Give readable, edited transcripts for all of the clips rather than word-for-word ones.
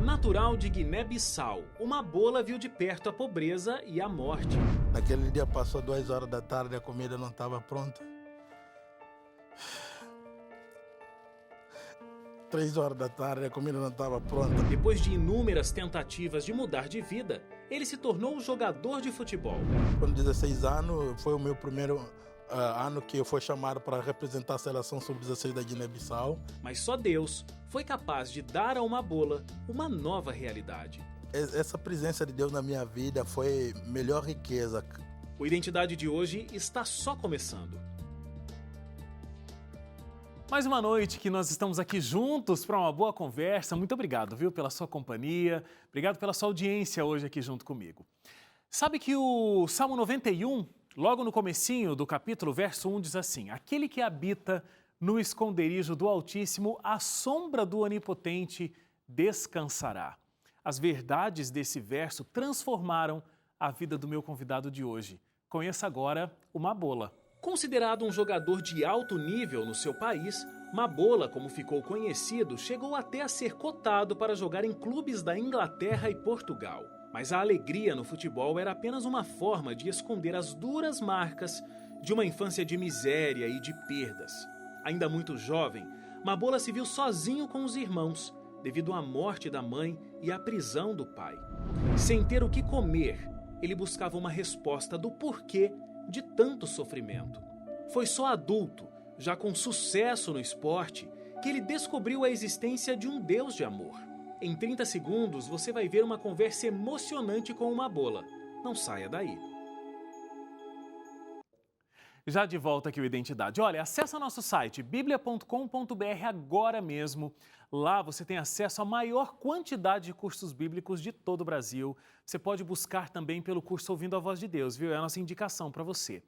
Natural de Guiné-Bissau, o Mabola viu de perto a pobreza e a morte. Naquele dia passou 2 horas da tarde e a comida não estava pronta. 3 horas da tarde a comida não estava pronta. Depois de inúmeras tentativas de mudar de vida, ele se tornou jogador de futebol. Com 16 anos foi o meu primeiro ano que eu fui chamado para representar a seleção sub-16 da Guiné-Bissau. Mas só Deus foi capaz de dar ao Mabola uma nova realidade. Essa presença de Deus na minha vida foi a melhor riqueza. O Identidade de hoje está só começando. Mais uma noite que nós estamos aqui juntos para uma boa conversa. Muito obrigado, viu, pela sua companhia. Obrigado pela sua audiência hoje aqui junto comigo. Sabe que o Salmo 91, logo no comecinho do capítulo, verso 1, diz assim: aquele que habita no esconderijo do Altíssimo, à sombra do Onipotente, descansará. As verdades desse verso transformaram a vida do meu convidado de hoje. Conheça agora o Mabola. Considerado um jogador de alto nível no seu país, Mabola, como ficou conhecido, chegou até a ser cotado para jogar em clubes da Inglaterra e Portugal. Mas a alegria no futebol era apenas uma forma de esconder as duras marcas de uma infância de miséria e de perdas. Ainda muito jovem, Mabola se viu sozinho com os irmãos, devido à morte da mãe e à prisão do pai. Sem ter o que comer, ele buscava uma resposta do porquê de tanto sofrimento. Foi só adulto, já com sucesso no esporte, que ele descobriu a existência de um Deus de amor. Em 30 segundos você vai ver uma conversa emocionante com o Mabola. Não saia daí. Já de volta aqui o Identidade. Olha, acessa nosso site biblia.com.br agora mesmo. Lá você tem acesso à maior quantidade de cursos bíblicos de todo o Brasil. Você pode buscar também pelo curso Ouvindo a Voz de Deus, viu? É a nossa indicação para você.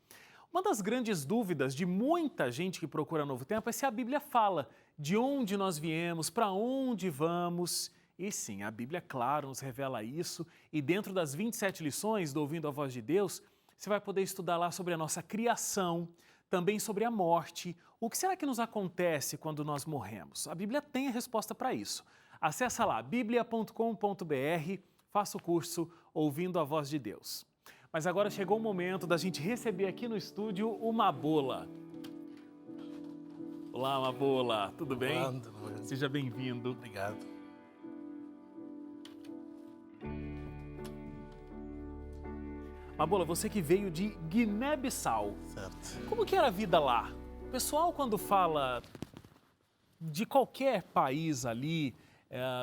Uma das grandes dúvidas de muita gente que procura Novo Tempo é se a Bíblia fala de onde nós viemos, para onde vamos. E sim, a Bíblia, claro, nos revela isso. E dentro das 27 lições do Ouvindo a Voz de Deus, você vai poder estudar lá sobre a nossa criação, também sobre a morte. O que será que nos acontece quando nós morremos? A Bíblia tem a resposta para isso. Acesse lá, biblia.com.br, faça o curso Ouvindo a Voz de Deus. Mas agora chegou o momento da gente receber aqui no estúdio o Mabola. Olá, Mabola, tudo bem? Olá, tudo bem? Seja bem-vindo. Obrigado. Mabola, você que veio de Guiné-Bissau. Certo. Como que era a vida lá? O pessoal, quando fala de qualquer país ali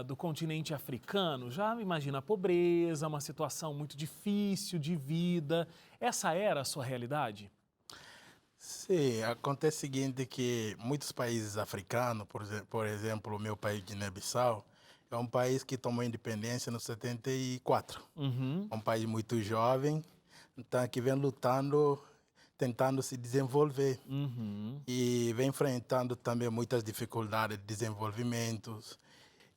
do continente africano, já imagina a pobreza, uma situação muito difícil de vida. Essa era a sua realidade? Sim, acontece o seguinte, que muitos países africanos, por exemplo, o meu país, Guiné-Bissau, é um país que tomou independência no 74. É um país muito jovem, então que vem lutando, tentando se desenvolver. E vem enfrentando também muitas dificuldades de desenvolvimento.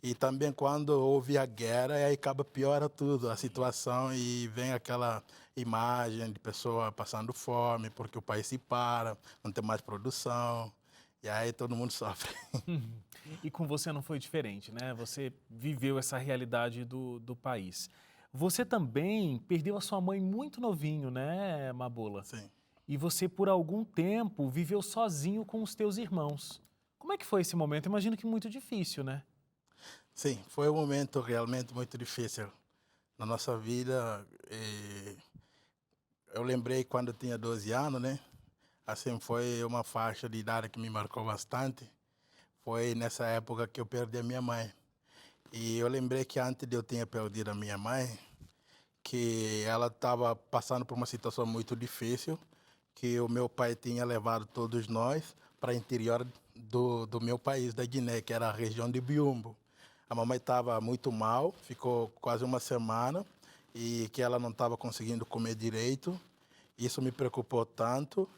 E também quando houve a guerra, aí acaba piora tudo a situação e vem aquela imagem de pessoa passando fome, porque o país se para, não tem mais produção, e aí todo mundo sofre. E com você não foi diferente, né? Você viveu essa realidade do país. Você também perdeu a sua mãe muito novinho, né, Mabola? Sim. E você, por algum tempo, viveu sozinho com os teus irmãos. Como é que foi esse momento? Imagino que muito difícil, né? Sim, foi um momento realmente muito difícil na nossa vida. Eu lembrei quando eu tinha 12 anos, né? Assim, foi uma faixa de idade que me marcou bastante. Foi nessa época que eu perdi a minha mãe. E eu lembrei que antes de eu ter perdido a minha mãe, que ela estava passando por uma situação muito difícil, que o meu pai tinha levado todos nós para o interior do meu país, da Guiné, que era a região de Biumbo. A mamãe estava muito mal, ficou quase uma semana, e que ela não estava conseguindo comer direito. Isso me preocupou tanto.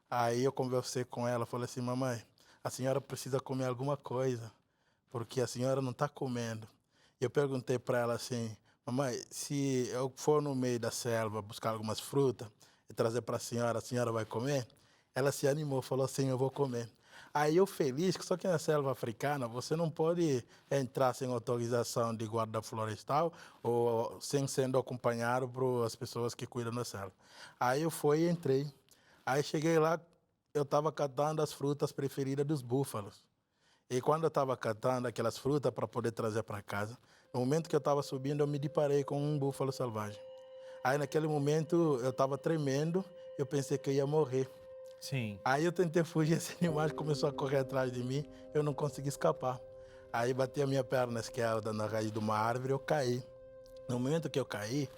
Aí eu conversei com ela, falei assim: mamãe, a senhora precisa comer alguma coisa, porque a senhora não está comendo. Eu perguntei para ela assim: mamãe, se eu for no meio da selva buscar algumas frutas e trazer para a senhora vai comer? Ela se animou, falou assim: eu vou comer. Aí eu feliz, que só que na selva africana você não pode entrar sem autorização de guarda florestal ou sem sendo acompanhado por as pessoas que cuidam da selva. Aí eu fui e entrei. Aí cheguei lá, eu estava catando as frutas preferidas dos búfalos. E quando eu estava catando aquelas frutas para poder trazer para casa, no momento que eu estava subindo, eu me deparei com um búfalo selvagem. Aí naquele momento eu estava tremendo, eu pensei que eu ia morrer. Sim. Aí eu tentei fugir, esse animal começou a correr atrás de mim, eu não consegui escapar. Aí bati a minha perna esquerda na raiz de uma árvore, eu caí. No momento que eu caí,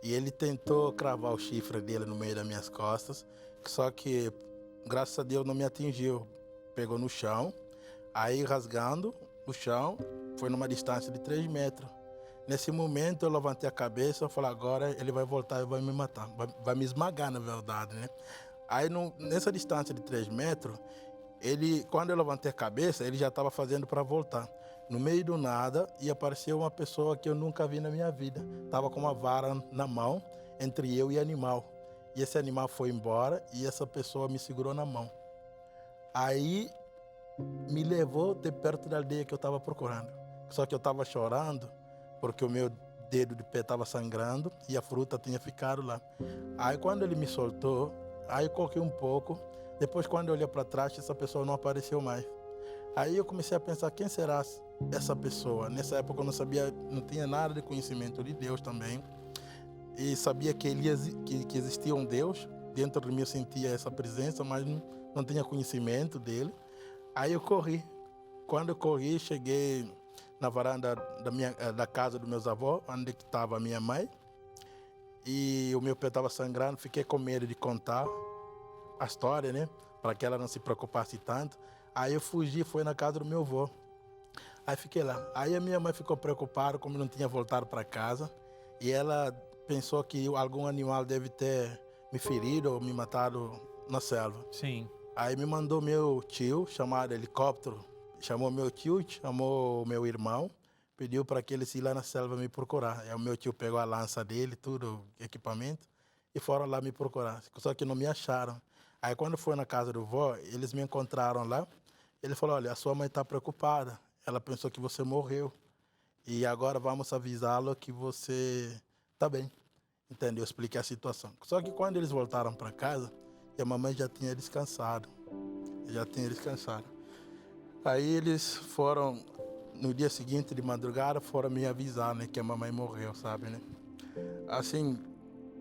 e ele tentou cravar o chifre dele no meio das minhas costas, só que, graças a Deus, não me atingiu. Pegou no chão, aí rasgando o chão, foi numa distância de 3 metros. Nesse momento eu levantei a cabeça e falei, agora ele vai voltar e vai me matar, vai me esmagar na verdade, né? Aí nessa distância de 3 metros, quando eu levantei a cabeça, ele já estava fazendo para voltar. No meio do nada, e apareceu uma pessoa que eu nunca vi na minha vida. Estava com uma vara na mão, entre eu e animal. E esse animal foi embora e essa pessoa me segurou na mão. Aí me levou de perto da aldeia que eu estava procurando. Só que eu estava chorando, porque o meu dedo de pé estava sangrando e a fruta tinha ficado lá. Aí quando ele me soltou, aí eu corri um pouco. Depois, quando eu olhei para trás, essa pessoa não apareceu mais. Aí eu comecei a pensar, quem será essa pessoa? Nessa época eu não sabia, não tinha nada de conhecimento de Deus também. E sabia que existia um Deus. Dentro de mim eu sentia essa presença, mas não tinha conhecimento dele. Aí eu corri. Quando eu corri, cheguei na varanda da casa dos meus avós, onde estava a minha mãe. E o meu pé estava sangrando, fiquei com medo de contar a história, né? Para que ela não se preocupasse tanto. Aí eu fugi, fui na casa do meu avô. Aí fiquei lá. Aí a minha mãe ficou preocupada, como não tinha voltado para casa. E ela pensou que algum animal deve ter me ferido ou me matado na selva. Sim. Aí me mandou meu tio, chamado helicóptero. Chamou meu tio, chamou meu irmão, pediu para que eles ir lá na selva me procurar. Aí o meu tio pegou a lança dele, tudo, equipamento, e foram lá me procurar. Só que não me acharam. Aí quando foi na casa do vó, eles me encontraram lá. Ele falou, olha, a sua mãe está preocupada. Ela pensou que você morreu. E agora vamos avisá-lo que você está bem. Entendeu? Eu expliquei a situação. Só que quando eles voltaram para casa, a mamãe já tinha descansado. Aí eles foram, no dia seguinte de madrugada, foram me avisar, né, que a mamãe morreu, sabe, né? Assim,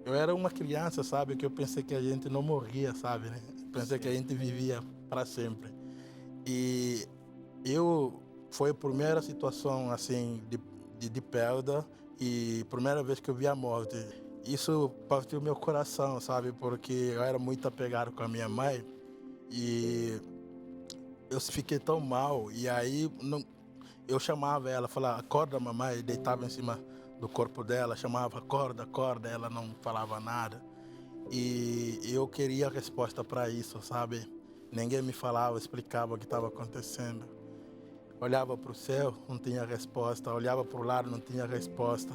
eu era uma criança, sabe, que eu pensei que a gente não morria, sabe, né? Pensei que a gente vivia para sempre. E foi a primeira situação, assim, de perda e primeira vez que eu vi a morte. Isso partiu meu coração, sabe, porque eu era muito apegado com a minha mãe e eu fiquei tão mal. E aí eu chamava ela, falava, acorda mamãe, e deitava em cima do corpo dela, chamava, acorda, acorda, ela não falava nada. E eu queria resposta para isso, sabe? Ninguém me falava, explicava o que estava acontecendo. Olhava para o céu, não tinha resposta. Olhava para o lado, não tinha resposta.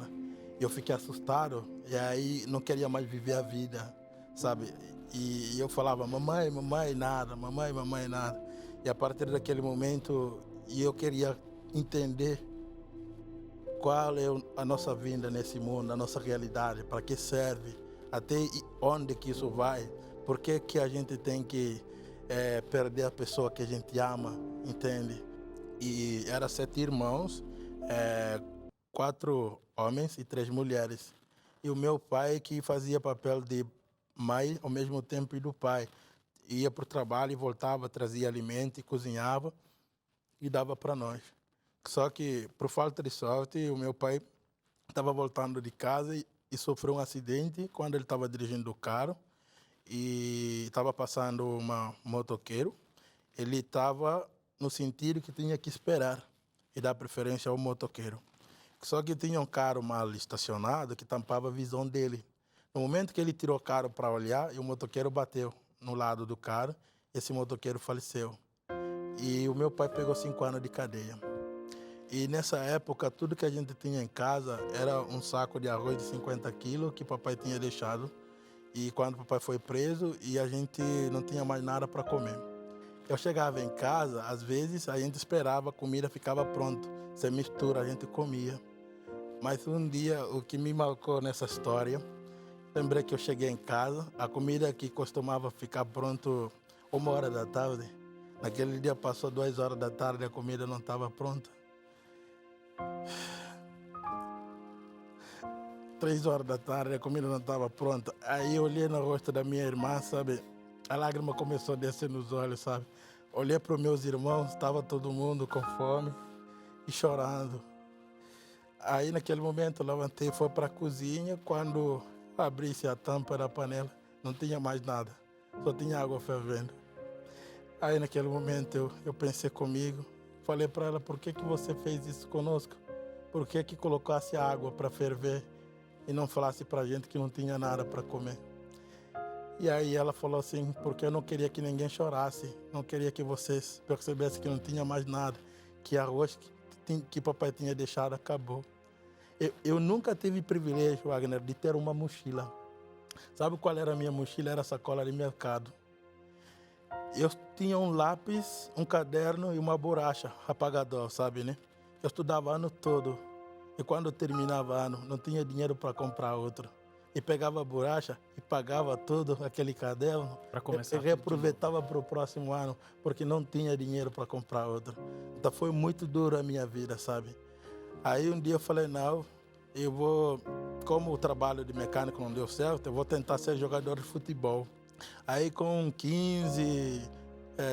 Eu fiquei assustado e aí não queria mais viver a vida, sabe? E eu falava, mamãe, mamãe, nada, mamãe, mamãe, nada. E a partir daquele momento, eu queria entender qual é a nossa vinda nesse mundo, a nossa realidade, para que serve, até onde que isso vai, por que a gente tem que perder a pessoa que a gente ama, entende? E eram 7 irmãos, 4 homens e 3 mulheres. E o meu pai que fazia papel de mãe ao mesmo tempo e do pai. Ia para o trabalho e voltava, trazia alimento e cozinhava e dava para nós. Só que, por falta de sorte, o meu pai estava voltando de casa e sofreu um acidente quando ele estava dirigindo o carro e estava passando um motoqueiro. Ele estava no sentido que tinha que esperar e dar preferência ao motoqueiro. Só que tinha um carro mal estacionado que tampava a visão dele. No momento que ele tirou o carro para olhar, o motoqueiro bateu no lado do carro, esse motoqueiro faleceu. E o meu pai pegou 5 anos de cadeia. E nessa época, tudo que a gente tinha em casa era um saco de arroz de 50 quilos que papai tinha deixado. E quando papai foi preso, e a gente não tinha mais nada para comer. Eu chegava em casa, às vezes a gente esperava, a comida ficava pronta. Sem mistura, a gente comia. Mas um dia, o que me marcou nessa história, lembrei que eu cheguei em casa, a comida que costumava ficar pronto 1 hora da tarde, naquele dia passou 2 horas da tarde e a comida não estava pronta. 3 horas da tarde a comida não estava pronta. Aí eu olhei no rosto da minha irmã, sabe? A lágrima começou a descer nos olhos, sabe? Olhei para os meus irmãos, estava todo mundo com fome e chorando. Aí naquele momento eu levantei e fui para a cozinha. Quando abri-se a tampa da panela, não tinha mais nada, só tinha água fervendo. Aí naquele momento eu pensei comigo, falei para ela: por que você fez isso conosco? Por que colocasse água para ferver e não falasse para a gente que não tinha nada para comer? E aí ela falou assim: porque eu não queria que ninguém chorasse, não queria que vocês percebessem que não tinha mais nada, que arroz que papai tinha deixado acabou. Eu nunca tive privilégio, Wagner, de ter uma mochila. Sabe qual era a minha mochila? Era sacola de mercado. Eu tinha um lápis, um caderno e uma borracha apagador, sabe, né? Eu estudava o ano todo e quando terminava o ano não tinha dinheiro para comprar outro. E pegava a borracha e pagava todo aquele caderno Para começar e tudo de novo. reaproveitava para o próximo ano porque não tinha dinheiro para comprar outro. Então foi muito duro a minha vida, sabe? Aí um dia eu falei: não, eu vou, como o trabalho de mecânico não deu certo, eu vou tentar ser jogador de futebol. Aí com 15,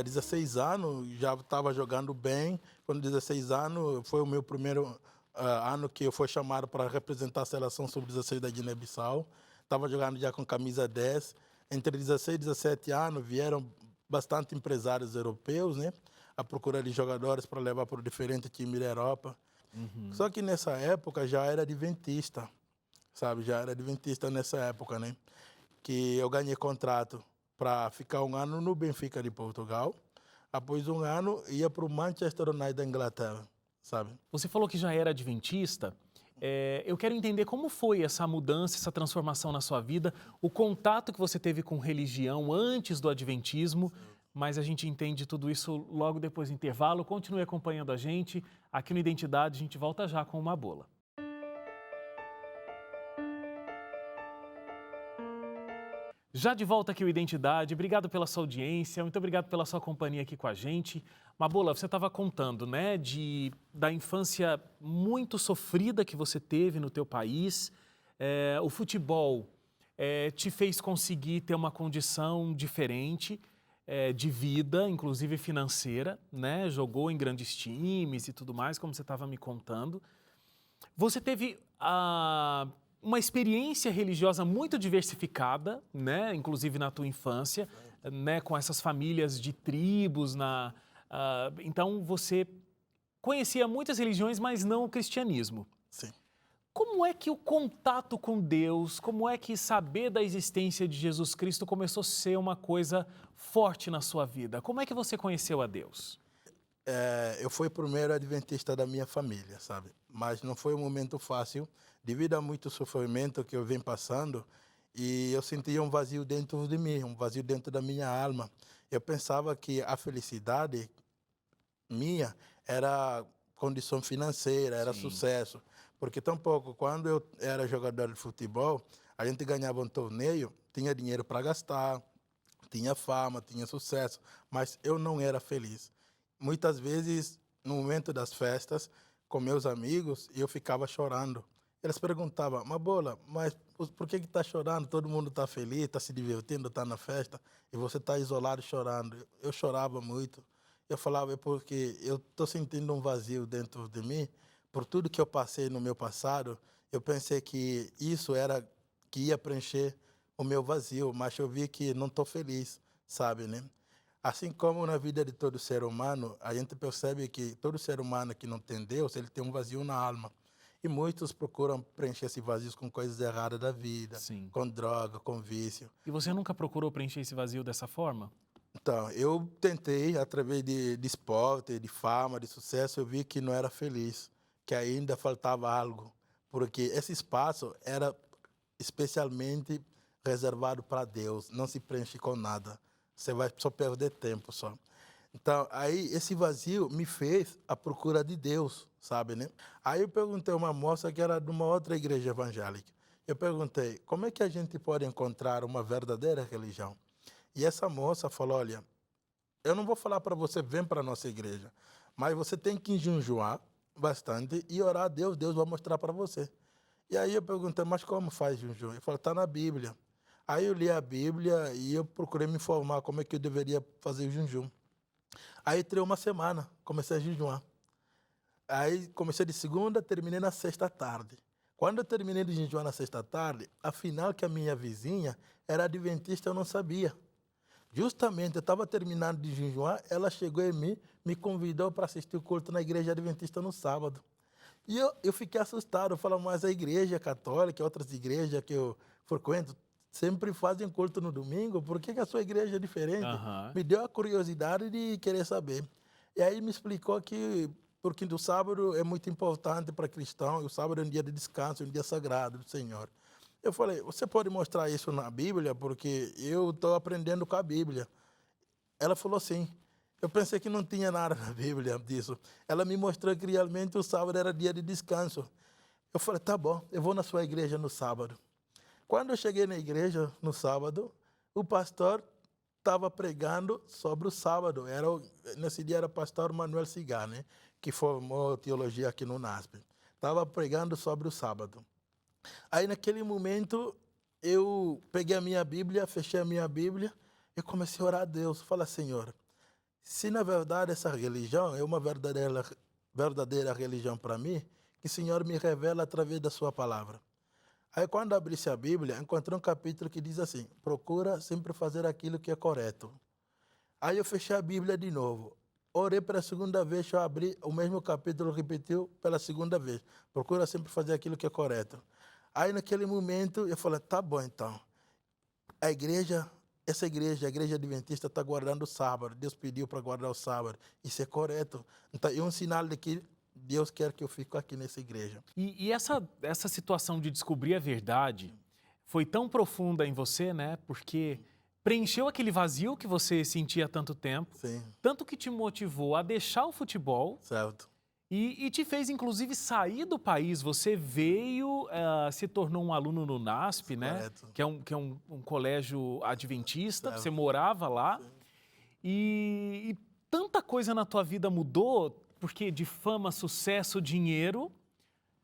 16 anos, já estava jogando bem. Com 16 anos, foi o meu primeiro ano que eu fui chamado para representar a seleção sub-16 da Guiné-Bissau. Estava jogando já com camisa 10. Entre 16 e 17 anos, vieram bastante empresários europeus, né, à procura de jogadores para levar para diferentes times da Europa. Só que nessa época já era adventista, sabe? Já era adventista nessa época, né? Que eu ganhei contrato para ficar 1 ano no Benfica de Portugal. Após 1 ano, ia para o Manchester United da Inglaterra, sabe? Você falou que já era adventista. Eu quero entender como foi essa mudança, essa transformação na sua vida, o contato que você teve com religião antes do adventismo, mas a gente entende tudo isso logo depois do intervalo. Continue acompanhando a gente. Aqui no Identidade, a gente volta já com uma bola. Já de volta aqui o Identidade, obrigado pela sua audiência, muito obrigado pela sua companhia aqui com a gente. Mabola, você estava contando, né, da infância muito sofrida que você teve no teu país. O futebol te fez conseguir ter uma condição diferente de vida, inclusive financeira, né? Jogou em grandes times e tudo mais, como você estava me contando. Você teve uma experiência religiosa muito diversificada, né? Inclusive na tua infância, né? Com essas famílias de tribos. Então, você conhecia muitas religiões, mas não o cristianismo. Sim. Como é que o contato com Deus, como é que saber da existência de Jesus Cristo começou a ser uma coisa forte na sua vida? Como é que você conheceu a Deus? Eu fui o primeiro adventista da minha família, sabe? Mas não foi um momento fácil, devido a muito sofrimento que eu venho passando, e eu sentia um vazio dentro de mim, um vazio dentro da minha alma. Eu pensava que a felicidade minha era condição financeira, era Sim. sucesso. Porque tampouco, quando eu era jogador de futebol, a gente ganhava um torneio, tinha dinheiro para gastar, tinha fama, tinha sucesso, mas eu não era feliz. Muitas vezes, no momento das festas, com meus amigos, eu ficava chorando. Eles perguntavam: Mabola, mas por que está chorando? Todo mundo está feliz, está se divertindo, está na festa, e você está isolado chorando. Eu chorava muito. Eu falava: é porque eu estou sentindo um vazio dentro de mim, por tudo que eu passei no meu passado. Eu pensei que isso era que ia preencher o meu vazio, mas eu vi que não estou feliz, sabe, né? Assim como na vida de todo ser humano, a gente percebe que todo ser humano que não tem Deus, ele tem um vazio na alma. E muitos procuram preencher esse vazio com coisas erradas da vida, Sim. com droga, com vício. E você nunca procurou preencher esse vazio dessa forma? Então, eu tentei, através de esporte, de fama, de sucesso, eu vi que não era feliz, que ainda faltava algo. Porque esse espaço era especialmente reservado para Deus, não se preenche com nada. Você vai só perder tempo só. Então, aí esse vazio me fez a procura de Deus, sabe, né? Aí eu perguntei a uma moça que era de uma outra igreja evangélica. Eu perguntei, como é que a gente pode encontrar uma verdadeira religião? E essa moça falou, olha, eu não vou falar para você, vem para a nossa igreja, mas você tem que jejuar bastante e orar a Deus, Deus vai mostrar para você. E aí eu perguntei, mas como faz jejum? Ele falou, está na Bíblia. Aí eu li a Bíblia e eu procurei me informar como é que eu deveria fazer o jejum. Aí tirei uma semana, comecei a jejuar. Aí comecei de segunda, terminei na sexta tarde. Quando eu terminei de jejuar na sexta tarde, afinal que a minha vizinha era adventista, eu não sabia. Justamente, eu estava terminando de jejuar, ela chegou em mim, me convidou para assistir o culto na igreja adventista no sábado. E eu fiquei assustado, eu falo, mas a igreja católica, outras igrejas que eu frequento, sempre fazem culto no domingo, por que a sua igreja é diferente? Aham. Me deu a curiosidade de querer saber. E aí me explicou que, porque o sábado é muito importante para cristão, e o sábado é um dia de descanso, um dia sagrado do Senhor. Eu falei, você pode mostrar isso na Bíblia? Porque eu estou aprendendo com a Bíblia. Ela falou sim. Eu pensei que não tinha nada na Bíblia disso. Ela me mostrou que realmente o sábado era dia de descanso. Eu falei, tá bom, eu vou na sua igreja no sábado. Quando eu cheguei na igreja no sábado, o pastor estava pregando sobre o sábado. Nesse dia era o pastor Manuel Cigar, né? Que formou teologia aqui no NASP. Estava pregando sobre o sábado. Aí, naquele momento, eu peguei a minha Bíblia, fechei a minha Bíblia e comecei a orar a Deus. Fala, Senhor, se na verdade essa religião é uma verdadeira religião para mim, que o Senhor me revela através da sua palavra. Aí, quando abri-se a Bíblia, encontrei um capítulo que diz assim, procura sempre fazer aquilo que é correto. Aí eu fechei a Bíblia de novo. Orei pela segunda vez, eu abri, o mesmo capítulo repetiu pela segunda vez. Procura sempre fazer aquilo que é correto. Aí, naquele momento, eu falei, tá bom, então. A igreja, a igreja adventista, está guardando o sábado. Deus pediu para guardar o sábado. Isso é correto. Então, é um sinal de que Deus quer que eu fique aqui nessa igreja. E essa situação de descobrir a verdade foi tão profunda em você, né? Porque preencheu aquele vazio que você sentia há tanto tempo, Sim, tanto que te motivou a deixar o futebol certo. e te fez, inclusive, sair do país. Você veio, se tornou um aluno no NASP, né? Correto. Que é um colégio adventista, Certo. você morava lá. Sim. E tanta coisa na tua vida mudou, porque de fama, sucesso, dinheiro,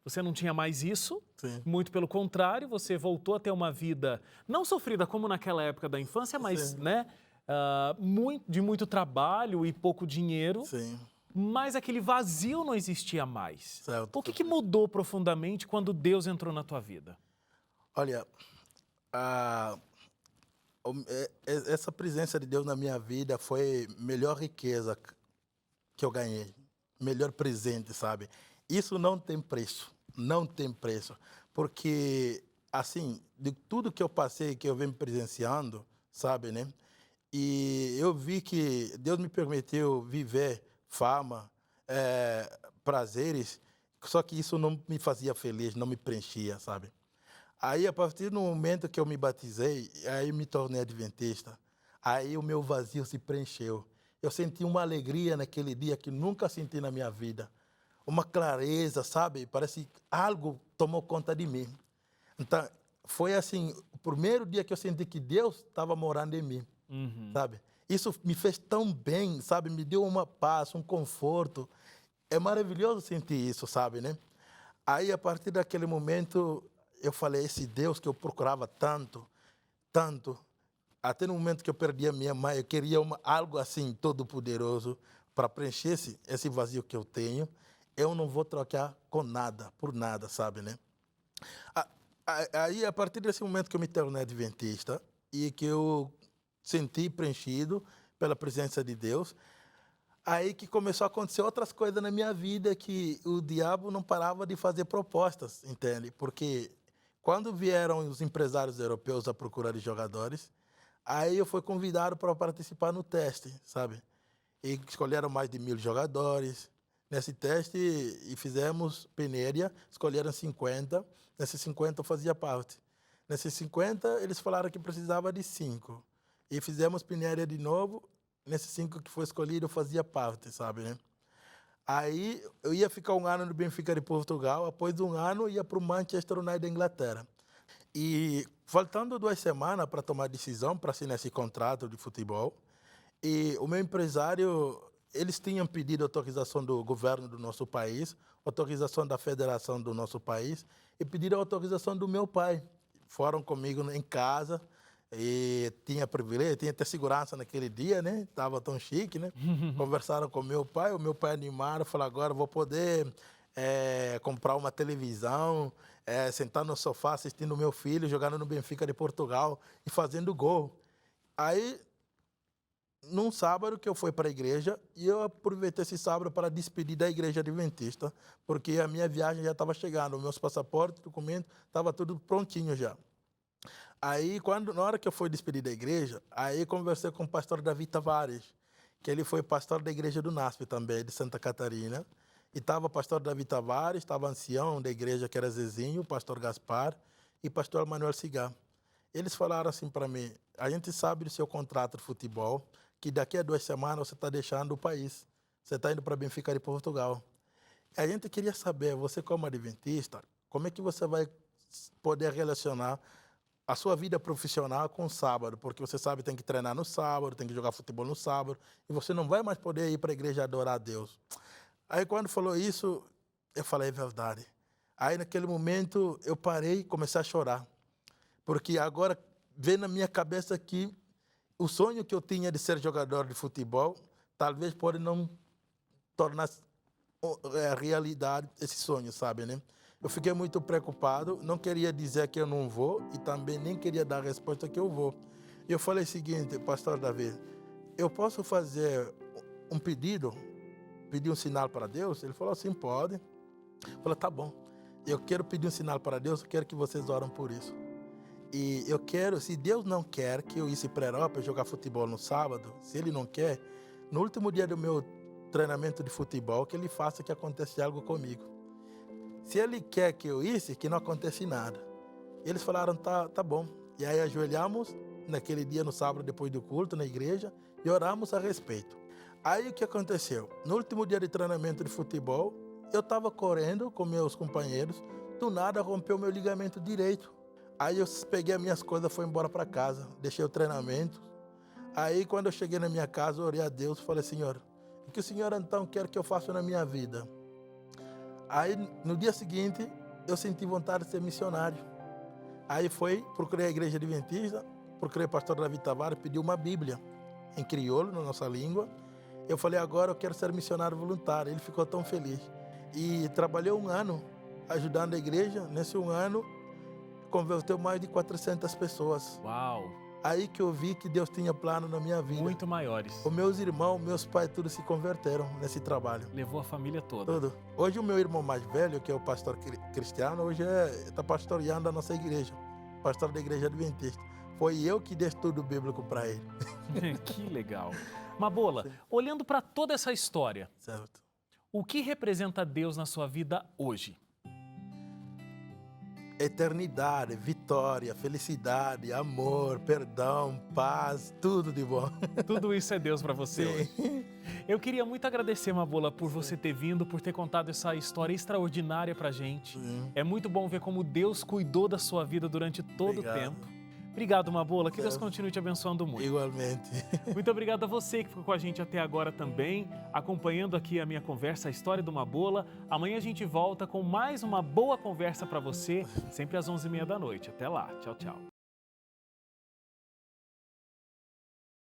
você não tinha mais isso. Sim. Muito pelo contrário, você voltou a ter uma vida não sofrida como naquela época da infância, mas Sim. né, de muito trabalho e pouco dinheiro. Sim, Mas aquele vazio não existia mais. certo. O que mudou profundamente quando Deus entrou na tua vida? Olha, a, essa presença de Deus na minha vida foi a melhor riqueza que eu ganhei. Melhor presente, sabe? Isso não tem preço. Não tem preço. Porque, assim, de tudo que eu passei, que eu venho presenciando, sabe, né? E eu vi que Deus me permitiu viver fama, prazeres, só que isso não me fazia feliz, não me preenchia, sabe? Aí, a partir do momento que eu me batizei, aí me tornei adventista. Aí o meu vazio se preencheu. Eu senti uma alegria naquele dia que nunca senti na minha vida. Uma clareza, sabe? Parece que algo tomou conta de mim. Então, foi assim, o primeiro dia que eu senti que Deus estava morando em mim, sabe? Isso me fez tão bem, sabe? Me deu uma paz, um conforto. É maravilhoso sentir isso, sabe, né? Aí, a partir daquele momento, eu falei, esse Deus que eu procurava tanto, tanto, até no momento que eu perdi a minha mãe, eu queria algo assim, todo-poderoso, para preencher esse vazio que eu tenho. Eu não vou trocar com nada, por nada, sabe, né? Aí, a partir desse momento que eu me tornei adventista e que eu senti preenchido pela presença de Deus, aí que começou a acontecer outras coisas na minha vida que o diabo não parava de fazer propostas, entende? Porque quando vieram os empresários europeus à procura de jogadores, aí eu fui convidado para participar no teste, sabe? E escolheram mais de 1.000 jogadores. Nesse teste, e fizemos peneira, escolheram 50. Nesses 50 eu fazia parte. Nesses 50, eles falaram que precisava de 5. E fizemos peneira de novo, nesses 5 que foi escolhido, eu fazia parte, sabe, né? Aí eu ia ficar um ano no Benfica de Portugal, após um ano ia para o Manchester United da Inglaterra. E faltando 2 semanas para tomar decisão, para assinar esse contrato de futebol, e o meu empresário, eles tinham pedido autorização do governo do nosso país, autorização da federação do nosso país, e pediram autorização do meu pai. Foram comigo em casa, e tinha privilégio, tinha até segurança naquele dia, né? Estava tão chique, né? Conversaram com o meu pai animado, falou, agora vou poder comprar uma televisão, sentar no sofá assistindo o meu filho jogando no Benfica de Portugal e fazendo gol. Aí, num sábado que eu fui para a igreja, e eu aproveitei esse sábado para despedir da igreja adventista, porque a minha viagem já estava chegando, meus passaportes, documentos, estava tudo prontinho já. Aí, na hora que eu fui despedir da igreja, aí conversei com o pastor Davi Tavares, que ele foi pastor da igreja do NASP também, de Santa Catarina. E estava o pastor Davi Tavares, estava ancião da igreja que era Zezinho, o pastor Gaspar e o pastor Manuel Cigar. Eles falaram assim para mim, a gente sabe do seu contrato de futebol, que daqui a 2 semanas você está deixando o país, você está indo para Benfica de Portugal. A gente queria saber, você como adventista, como é que você vai poder relacionar a sua vida profissional com o sábado, porque você sabe tem que treinar no sábado, tem que jogar futebol no sábado, e você não vai mais poder ir para a igreja adorar a Deus. Aí quando falou isso, eu falei, é verdade. Aí naquele momento eu parei e comecei a chorar, porque agora veio na minha cabeça que o sonho que eu tinha de ser jogador de futebol, talvez pode não tornar realidade esse sonho, sabe, né? Eu fiquei muito preocupado, não queria dizer que eu não vou e também nem queria dar a resposta que eu vou. Eu falei o seguinte, pastor Davi, eu posso fazer um pedido, pedir um sinal para Deus? Ele falou assim, pode. Eu falei, tá bom, eu quero pedir um sinal para Deus, eu quero que vocês orem por isso. E eu quero, se Deus não quer que eu isse para a Europa jogar futebol no sábado, se Ele não quer, no último dia do meu treinamento de futebol, que Ele faça que aconteça algo comigo. Se Ele quer que eu isse, que não acontece nada. Eles falaram, tá bom. E aí ajoelhamos naquele dia, no sábado, depois do culto, na igreja, e oramos a respeito. Aí o que aconteceu? No último dia de treinamento de futebol, eu estava correndo com meus companheiros, do nada rompeu meu ligamento direito. Aí eu peguei as minhas coisas e fui embora para casa, deixei o treinamento. Aí quando eu cheguei na minha casa, orei a Deus e falei, Senhor, o que o Senhor então quer que eu faça na minha vida? Aí, no dia seguinte, eu senti vontade de ser missionário. Aí procurei a igreja adventista, procurei o pastor Davi Tavares, pedi uma Bíblia em crioulo, na nossa língua. Eu falei, agora eu quero ser missionário voluntário. Ele ficou tão feliz. E trabalhei 1 ano ajudando a igreja. Nesse 1 ano, converteu mais de 400 pessoas. Uau! Aí que eu vi que Deus tinha plano na minha vida. Muito maiores. Os meus irmãos, meus pais, todos se converteram nesse trabalho. Levou a família toda. Tudo. Hoje o meu irmão mais velho, que é o pastor Cristiano, hoje está pastoreando a nossa igreja. Pastor da igreja adventista. Foi eu que dei estudo bíblico para ele. Que legal. Mabola, sim, olhando para toda essa história, certo, o que representa Deus na sua vida hoje? Eternidade, vitória, felicidade, amor, perdão, paz, tudo de bom. Tudo isso é Deus para você hoje. Eu queria muito agradecer, Mabola, por você ter vindo, por ter contado essa história extraordinária pra gente. É muito bom ver como Deus cuidou da sua vida durante todo o tempo. Obrigado, Mabola. Que Deus continue te abençoando muito. Igualmente. Muito obrigado a você que ficou com a gente até agora também, acompanhando aqui a minha conversa, a história do Mabola. Amanhã a gente volta com mais uma boa conversa para você, sempre às 11h30 da noite. Até lá. Tchau, tchau.